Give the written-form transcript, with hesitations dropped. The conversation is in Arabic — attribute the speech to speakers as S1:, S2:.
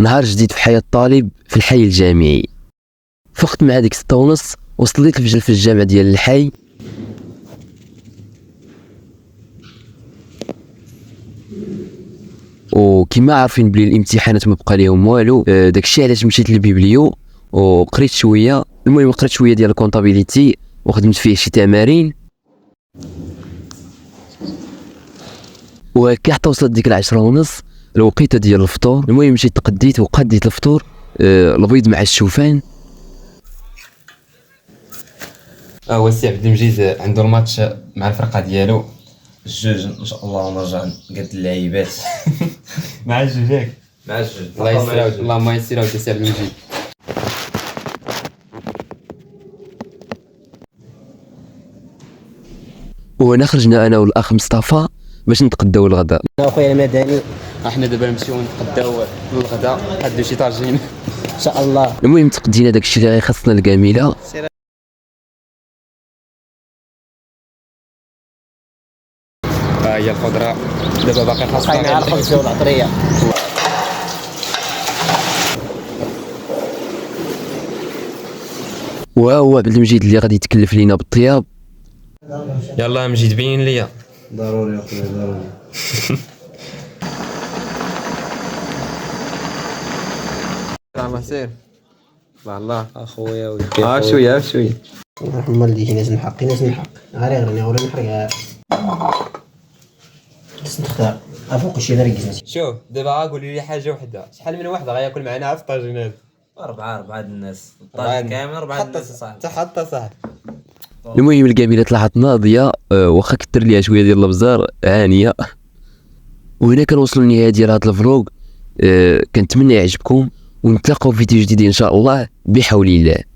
S1: نهار جديد في حياة الطالب في الحي الجامعي. فقت مع ديك 6:30 وصليت الفجر في الجامع ديال الحي. وكما عارفين بلي الامتحانات ما بقى ليهم والو، داكشي علاش مشيت للبيبليو وقريت شويه. المهم قريت شويه ديال الكونطابيليتي وخدمت فيه شي تمارين، وهكا حتى وصلت ديك 10:30 الوقيته ديال الفطور. المهم مشيت تقديت وقديت الفطور، البيض مع الشوفان.
S2: هو السي عبد المجيد عنده الماتش مع الفرقه ديالو الجوج ان شاء الله، ونرجع قد اللعيبات مع الجوج ياك مع الجوج. الله يسر، اللهم يسر السي عبد المجيد.
S1: وهنا خرجنا انا والاخ مصطفى باش نتقداو الغداء.
S3: اخويا المدني
S2: احنا دابا نمشيو نتقداو الغداء، حدو شي طاجين
S3: ان شاء الله.
S1: المهم تقدينا داكشي اللي غيخصنا الكامله.
S2: ها هي الخضره دابا باقي خاصنا
S3: بقينا على الخبز والعطريه.
S1: وهو عبد المجيد اللي غادي يتكلف لينا بالطياب.
S2: يلا مجيد بين ليا.
S4: ضروري اخويا ضروري.
S2: الله سير الله
S3: اخويا ودي
S2: شويه
S3: هما اللي يجي لازم نحق غير ولا نحرق تستختار افوق شي نركز.
S2: شوف دابا قولي لي حاجه وحده، شحال من واحد غياكل معنا في الطاجين هذا؟
S4: أربعة الناس الطاجين كامل 4 الناس صاحبي.
S2: حتى صاحبي.
S1: المهم الكامله طلعت ناضيه، واخا كثر ليها شويه ديال الابزار عانيه. وهنا كنوصلوا للنهايه ديال هذا الفلوق. كنتمنى يعجبكم ونتلاقاو في فيديو جديد ان شاء الله بحول الله.